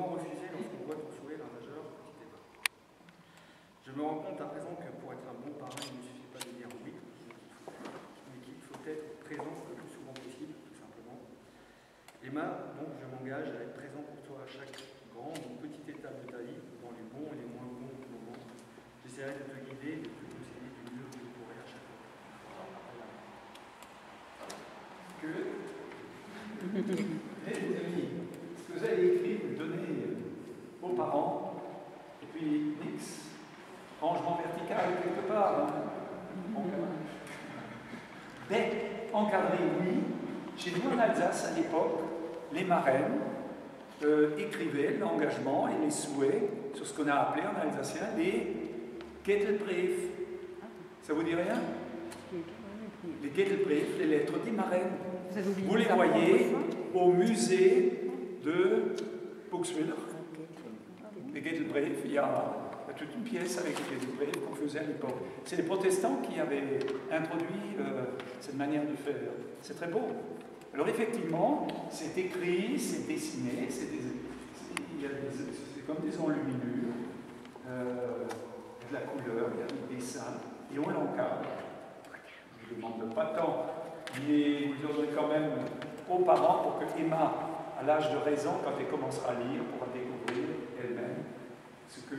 Comment refuser lorsqu'on voit ton sourire un majeur petit débat? Je me rends compte à présent que pour être un bon parrain, il ne suffit pas de dire oui, mais qu'il faut être présent le plus souvent possible, tout simplement. Emma, donc je m'engage à être présent pour toi à chaque grande ou petite étape de ta vie, dans les bons et les moins bons moments. J'essaierai de te guider, de te conseiller du mieux que je pourrai à chaque fois. Les amis, ce que vous avez écrit, vous le donnez aux parents, et puis X, rangement vertical quelque part. Hein. Mais encadré, oui. Chez nous en Alsace, à l'époque, les marraines écrivaient l'engagement et les souhaits sur ce qu'on a appelé en alsacien les Gettelbrief. Ça vous dit rien? Les Gettelbrief, les lettres des marraines. Vous les voyez au musée de Buxwiller. Les Gettelbrief, il y a toute une pièce avec les Gettelbrief qu'on faisait à l'époque. C'est les protestants qui avaient introduit cette manière de faire. C'est très beau. Alors effectivement, c'est écrit, c'est dessiné, c'est comme des enluminures, il y a de la couleur, il y a du dessin, et on l'encadre. Je ne demande pas tant, mais vous aurez quand même aux parents pour que Emma, à l'âge de raison, quand elle commencera à lire, pourra découvrir elle-même ce que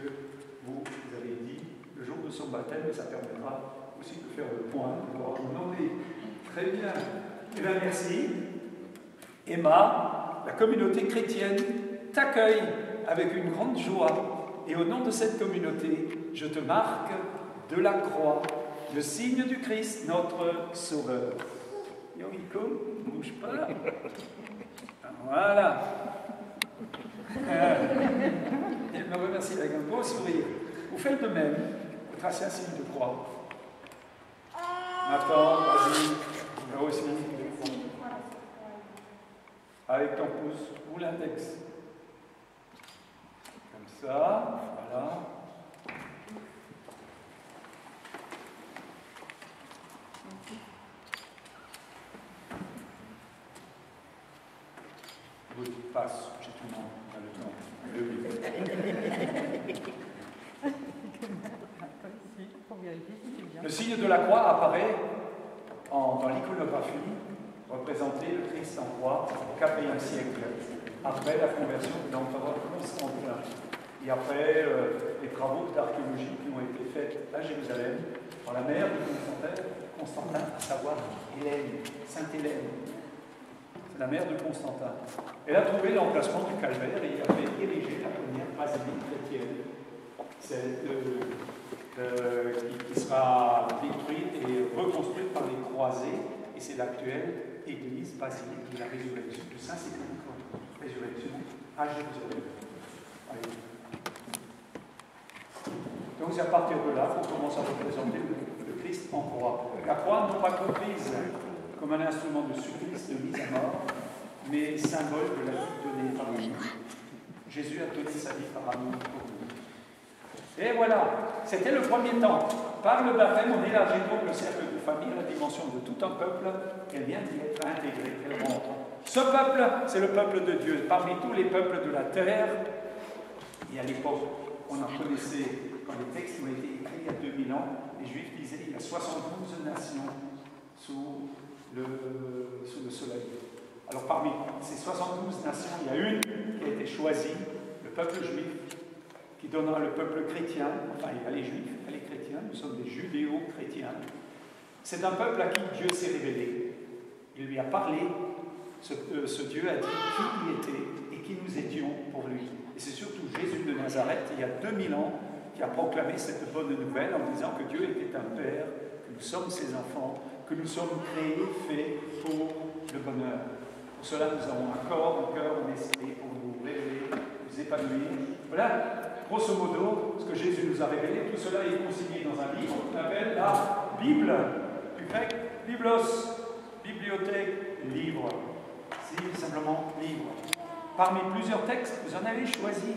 vous avez dit le jour de son baptême, et ça permettra aussi de faire le point, de voir où on en est. Très bien. Eh bien, merci. Emma, la communauté chrétienne t'accueille avec une grande joie. Et au nom de cette communauté, je te marque de la croix, le signe du Christ, notre Sauveur. Yoriko, ne bouge pas. Voilà. Elle me remercie avec un beau sourire. Vous faites de même. Vous tracez un signe de croix. Nathan, vas-y. Là aussi. Avec ton pouce ou l'index. Comme ça, voilà. Oui, passe, j'ai tout le temps. Le signe de la croix apparaît dans l'iconographie, représenter le Christ en croix au IVe siècle, après la conversion de l'empereur Constantin, et après les travaux d'archéologie qui ont été faits à Jérusalem par la mère de Constantin, à savoir Hélène, Sainte Hélène. C'est la mère de Constantin. Elle a trouvé l'emplacement du calvaire et avait érigé la première basilique chrétienne, qui sera détruite et reconstruite par les croisés, et c'est l'actuelle église basilique de la résurrection, du Saint-Sépulcre, résurrection à Jérusalem. Allez. Donc c'est à partir de là qu'on commence à représenter le Christ en croix. La croix non pas comprise comme un instrument de supplice, de mise à mort, mais symbole de la vie donnée par nous. Jésus a donné sa vie par amour pour nous. Et voilà, c'était le premier temps. Par le baptême, on élargit donc le cercle de famille, la dimension de tout un peuple, elle vient d'y être intégrée, elle rentre. Ce peuple, c'est le peuple de Dieu. Parmi tous les peuples de la terre, et à l'époque, on en connaissait, quand les textes ont été écrits il y a 2000 ans, les Juifs disaient qu'il y a 72 nations sous le soleil. Alors parmi ces 72 nations, il y a une qui a été choisie, le peuple juif, qui donnera le peuple chrétien. Enfin, il y a les juifs, il y a les chrétiens, nous sommes des judéo-chrétiens. C'est un peuple à qui Dieu s'est révélé. Il lui a parlé, ce Dieu a dit qui il était et qui nous étions pour lui. Et c'est surtout Jésus de Nazareth, il y a 2000 ans, qui a proclamé cette bonne nouvelle en disant que Dieu était un Père, que nous sommes ses enfants, que nous sommes créés, faits pour le bonheur. Pour cela, nous avons un corps, un cœur, un esprit pour nous révéler, nous épanouir. Voilà, grosso modo, ce que Jésus nous a révélé. Tout cela est consigné dans un livre qu'on appelle la Bible, du grec biblos, bibliothèque, livre. C'est simplement livre. Parmi plusieurs textes, vous en avez choisi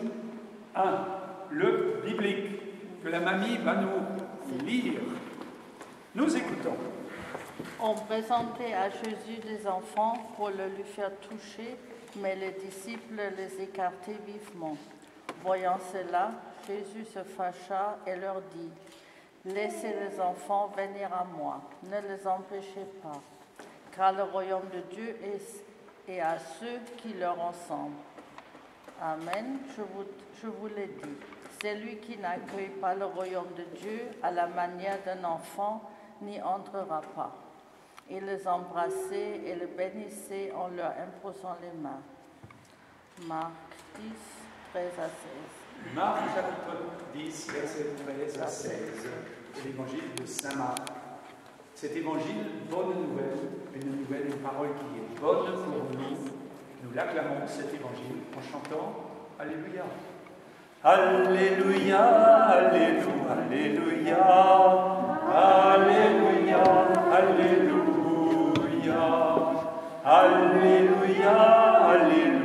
un, le biblique, que la mamie va nous lire. Nous écoutons. On présentait à Jésus des enfants pour le lui faire toucher Mais les disciples les écartaient vivement. Voyant cela, Jésus se fâcha et leur dit, « Laissez les enfants venir à moi, ne les empêchez pas, car le royaume de Dieu est à ceux qui leur ressemblent. Amen, je vous l'ai dit. Celui qui n'accueille pas le royaume de Dieu à la manière d'un enfant n'y entrera pas. » Il les embrassait et les bénissait en leur imposant les mains. Marc 10, 13 à 16. Marc chapitre 10, verset 13 à 16, l'évangile de Saint Marc. Cet évangile, bonne nouvelle, une parole qui est bonne pour nous. Nous l'acclamons, cet évangile, en chantant Alléluia. Alléluia, Alléluia, Alléluia, Alléluia, Alléluia, Alléluia, Alléluia.